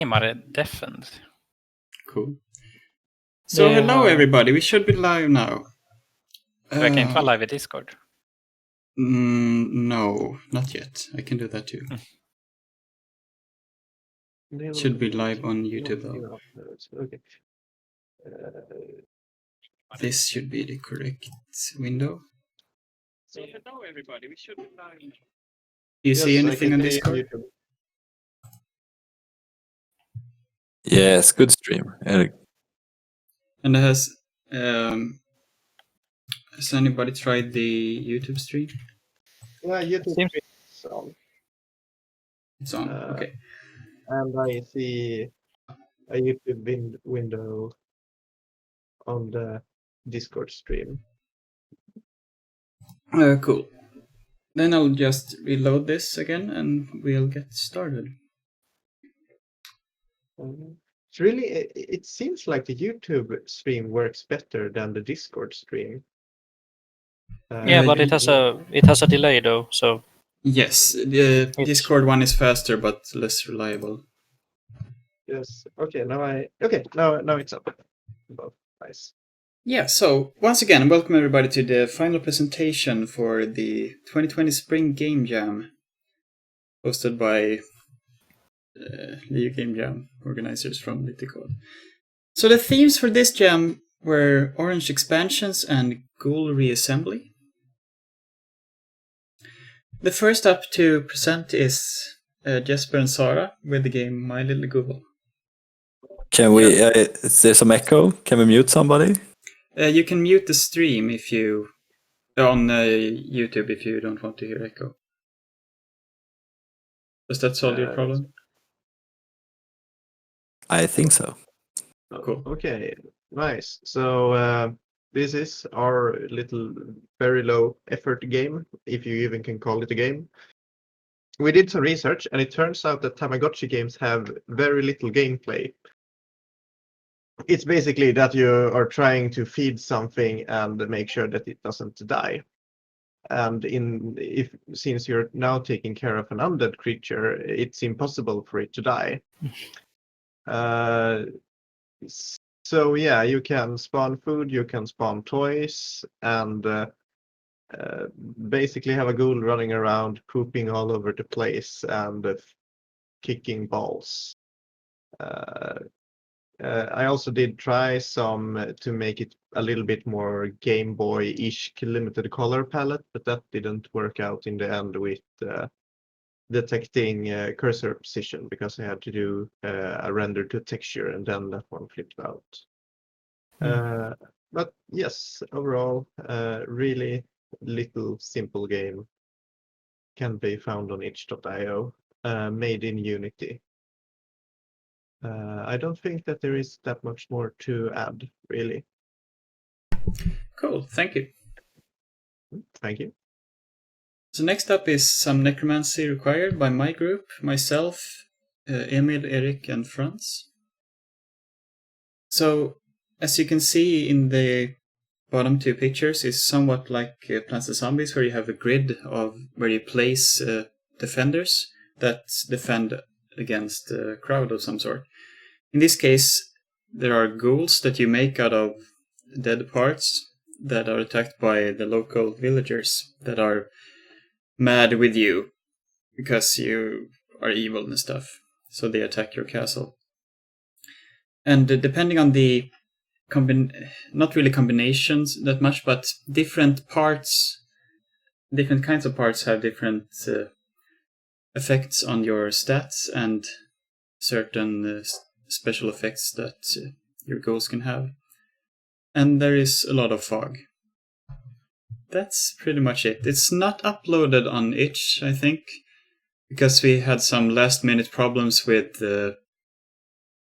Ingemar är deafened. Cool. So hello everybody, we should be live now. Jag kan inte vara live i Discord. No, not yet. I can do that too. Should be live on YouTube though. Okay. This should be the correct window. So hello everybody, we should be live. Do you see anything on Discord? Yes, good stream, Eric. And has anybody tried the YouTube stream? Yeah, YouTube is on. It's on, okay. And I see a YouTube window on the Discord stream. Cool. Then I'll just reload this again and we'll get started. It's really, it seems like the YouTube stream works better than the Discord stream. Yeah, but it has a delay though, so. Yes, the Discord one is faster but less reliable. Yes. Okay. Now it's up. Both. Nice. Yeah. So once again, welcome everybody to the final presentation for the 2020 Spring Game Jam, hosted by LiU Game Jam organizers from Liticode. So the themes for this jam were Orange expansions and Ghoul reassembly. The first up to present is Jesper and Sara with the game My Little Ghoul. Can we? Is there some echo? Can we mute somebody? You can mute the stream if you on YouTube if you don't want to hear echo. Does that solve your problem? I think so. Cool. Okay, nice. So this is our little very low effort game, if you even can call it a game. We did some research and it turns out that Tamagotchi games have very little gameplay. It's basically that you are trying to feed something and make sure that it doesn't die. And since you're now taking care of an undead creature, it's impossible for it to die. So yeah, you can spawn food, you can spawn toys, and basically have a ghoul running around, pooping all over the place and kicking balls. I also did try some to make it a little bit more Game Boy-ish limited color palette, but that didn't work out in the end with detecting cursor position, because I had to do a render to texture and then that one flipped out. But yes, overall, really little simple game. Can be found on itch.io, made in Unity. I don't think that there is that much more to add, really. Cool, thank you. Thank you. So next up is some Necromancy required by my group, myself, Emil, Eric, and Franz. So, as you can see in the bottom two pictures, is somewhat like Plants and Zombies, where you have a grid of where you place defenders that defend against a crowd of some sort. In this case, there are ghouls that you make out of dead parts that are attacked by the local villagers that are mad with you because you are evil and stuff. So they attack your castle. And depending on the not really combinations that much, but different parts, different kinds of parts have different effects on your stats and certain special effects that your ghouls can have. And there is a lot of fog. That's pretty much it. It's not uploaded on itch, I think, because we had some last-minute problems with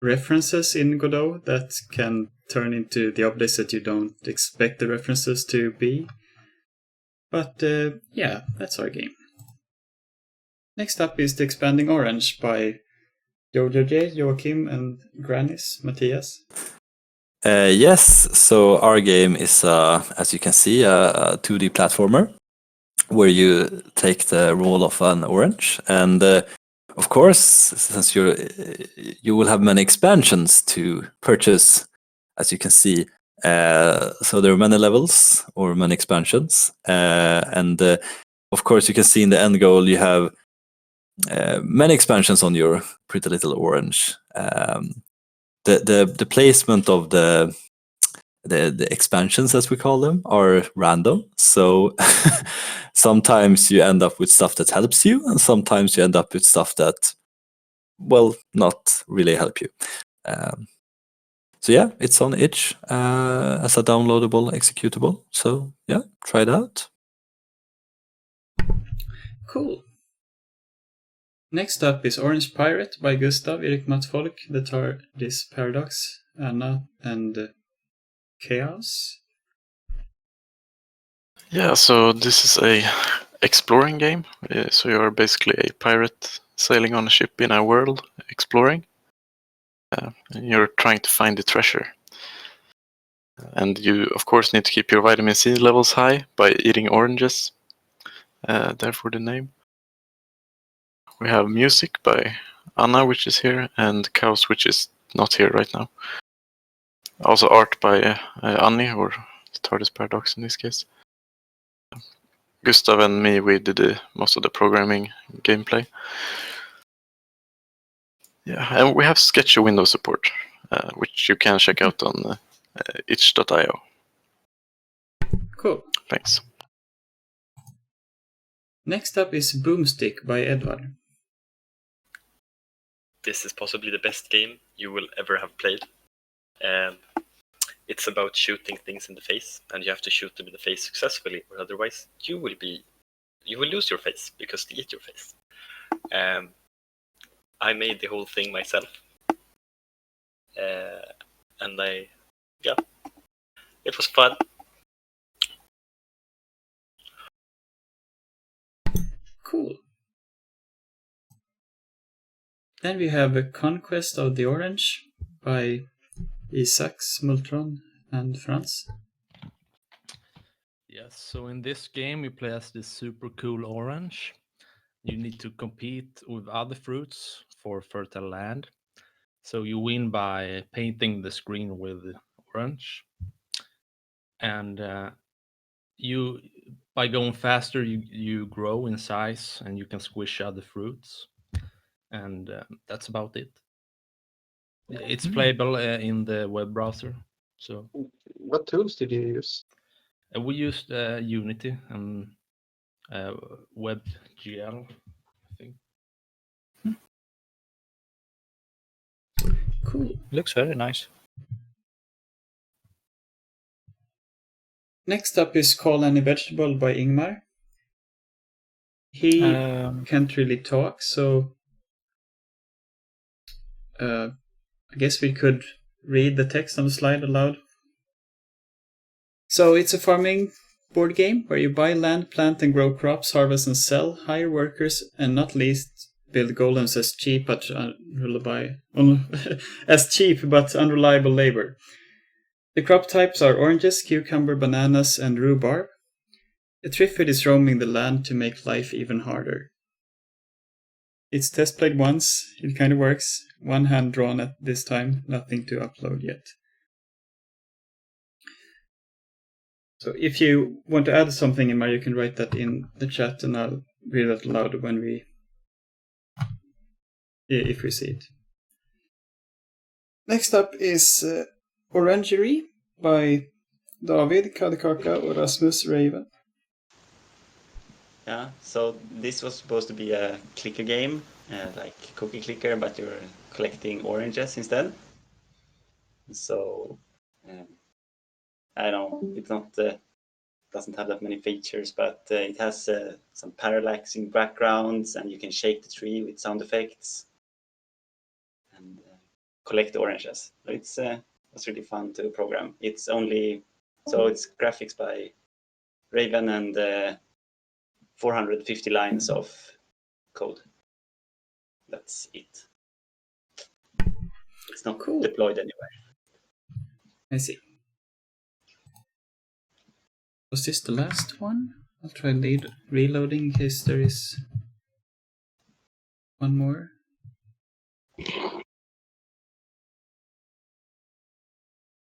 references in Godot that can turn into the updates that you don't expect the references to be. But yeah, that's our game. Next up is the Expanding Orange by Jojo J, Joachim, and Granis, Matthias. Yes, so our game is, as you can see, a 2D platformer where you take the role of an orange and of course, since you will have many expansions to purchase, as you can see. So there are many levels or many expansions, and of course, you can see in the end goal you have many expansions on your pretty little orange. The placement of the expansions, as we call them, are random. So sometimes you end up with stuff that helps you, and sometimes you end up with stuff that, well, not really help you. So yeah, it's on itch as a downloadable executable. So yeah, try it out. Cool. Next up is Orange Pirate by Gustav, Erik Matfolk, The TARDIS Paradox, Anna, and Chaos. Yeah, so this is a exploring game. So you're basically a pirate sailing on a ship in a world, exploring. And you're trying to find the treasure. And you, of course, need to keep your vitamin C levels high by eating oranges. Therefore the name. We have music by Anna, which is here, and Chaos, which is not here right now. Also art by Annie, or TARDIS Paradox in this case. Gustav and me, we did most of the programming gameplay. Yeah, and we have Sketcher window support, which you can check out on itch.io. Cool. Thanks. Next up is Boomstick by Edward. This is possibly the best game you will ever have played. It's about shooting things in the face, and you have to shoot them in the face successfully, or otherwise you will lose your face because they eat your face. I made the whole thing myself, and it was fun. Cool. Then we have a Conquest of the Orange by Isaac, Smultron, and Franz. Yes, so in this game you play as this super cool orange. You need to compete with other fruits for fertile land. So you win by painting the screen with orange. And by going faster, you grow in size and you can squish other fruits. And that's about it. It's playable in the web browser. So What tools did you use? we used Unity and WebGL, I think. Cool. Looks very nice. Next up is Call Any Vegetable by Ingemar. He can't really talk, so I guess we could read the text on the slide aloud. So it's a farming board game where you buy land, plant and grow crops, harvest and sell, hire workers, and not least build golems as cheap but unreliable labor. The crop types are oranges, cucumber, bananas, and rhubarb. A Triffid is roaming the land to make life even harder. It's test played once, it kind of works. One hand drawn at this time, nothing to upload yet. So if you want to add something, Ingemar, you can write that in the chat and I'll read it aloud if we see it. Next up is Orangerie by David, Kadekaka, och Rasmus Raven. Yeah, so this was supposed to be a clicker game, like cookie clicker, but you're collecting oranges instead. So I don't know, it's not doesn't have that many features, but it has some parallaxing backgrounds, and you can shake the tree with sound effects and collect oranges. So it's really fun to program. It's graphics by Raven and 450 lines of code. That's it. It's not deployed anywhere. I see. Was this the last one? I'll try reloading in case there is... One more.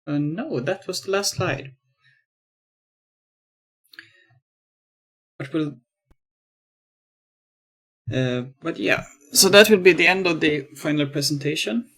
No, that was the last slide. But yeah, so that will be the end of the final presentation.